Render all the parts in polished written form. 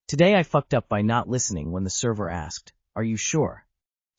Today I fucked up by not listening when the server asked, "Are you sure?"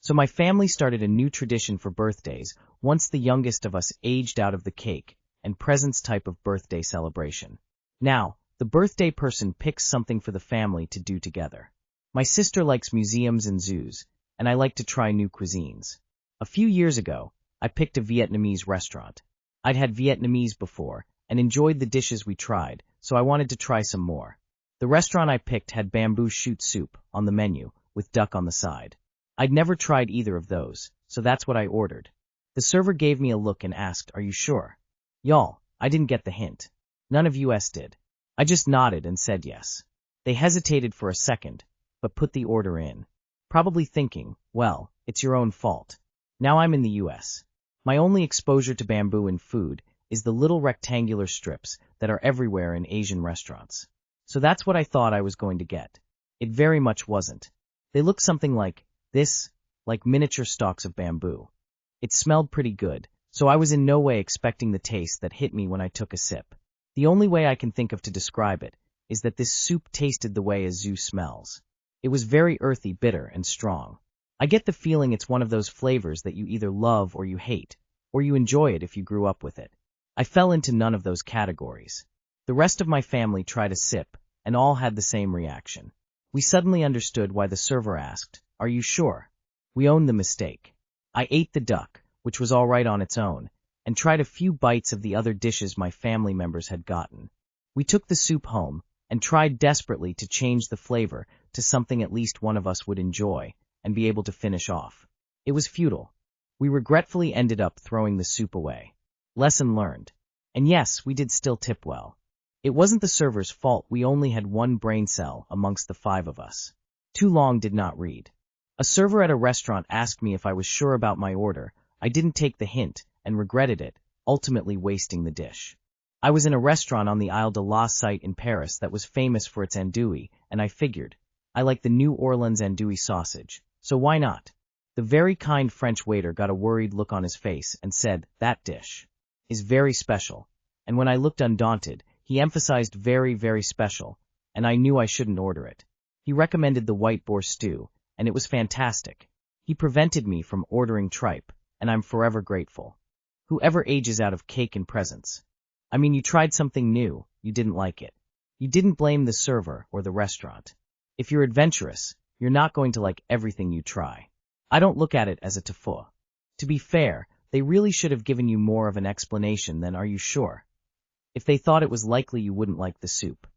So my family started a new tradition for birthdays, once the youngest of us aged out of the cake and presents type of birthday celebration. Now, the birthday person picks something for the family to do together. My sister likes museums and zoos, and I like to try new cuisines. A few years ago, I picked a Vietnamese restaurant. I'd had Vietnamese before and enjoyed the dishes we tried, so I wanted to try some more. The restaurant I picked had bamboo shoot soup on the menu, with duck on the side. I'd never tried either of those, so that's what I ordered. The server gave me a look and asked, "Are you sure?" Y'all, I didn't get the hint. None of us did. I just nodded and said yes. They hesitated for a second, but put the order in. Probably thinking, well, it's your own fault. Now I'm in the US. My only exposure to bamboo in food is the little rectangular strips that are everywhere in Asian restaurants. So that's what I thought I was going to get. It very much wasn't. They look something like this, like miniature stalks of bamboo. It smelled pretty good, so I was in no way expecting the taste that hit me when I took a sip. The only way I can think of to describe it is that this soup tasted the way a zoo smells. It was very earthy, bitter, and strong. I get the feeling it's one of those flavors that you either love or you hate, or you enjoy it if you grew up with it. I fell into none of those categories. The rest of my family tried a sip, and all had the same reaction. We suddenly understood why the server asked, "Are you sure?" We owned the mistake. I ate the duck, which was all right on its own, and tried a few bites of the other dishes my family members had gotten. We took the soup home and tried desperately to change the flavor to something at least one of us would enjoy and be able to finish off. It was futile. We regretfully ended up throwing the soup away. Lesson learned. And yes, we did still tip well. It wasn't the server's fault, we only had one brain cell amongst the 5 of us. Too long did not read. A server at a restaurant asked me if I was sure about my order. I didn't take the hint and regretted it, ultimately wasting the dish. I was in a restaurant on the Isle de la Cite in Paris that was famous for its andouille, and I figured, I like the New Orleans andouille sausage, so why not? The very kind French waiter got a worried look on his face and said, "That dish is very special," and when I looked undaunted, he emphasized very, very special, and I knew I shouldn't order it. He recommended the white boar stew, and it was fantastic. He prevented me from ordering tripe, and I'm forever grateful. Whoever ages out of cake and presents. I mean, you tried something new, you didn't like it. You didn't blame the server or the restaurant. If you're adventurous, you're not going to like everything you try. I don't look at it as a TIFU. To be fair, they really should have given you more of an explanation than "Are you sure?" if they thought it was likely you wouldn't like the soup.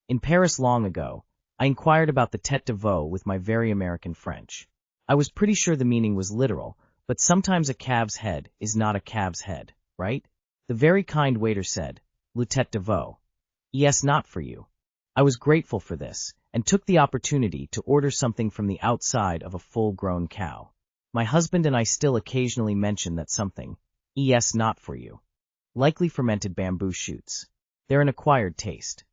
In Paris long ago, I inquired about the tête de veau with my very American French. I was pretty sure the meaning was literal, but sometimes a calf's head is not a calf's head, right? The very kind waiter said, "Le tête de veau. Yes, not for you." I was grateful for this, and took the opportunity to order something from the outside of a full-grown cow. My husband and I still occasionally mention that something, "Yes, not for you." Likely fermented bamboo shoots. They're an acquired taste.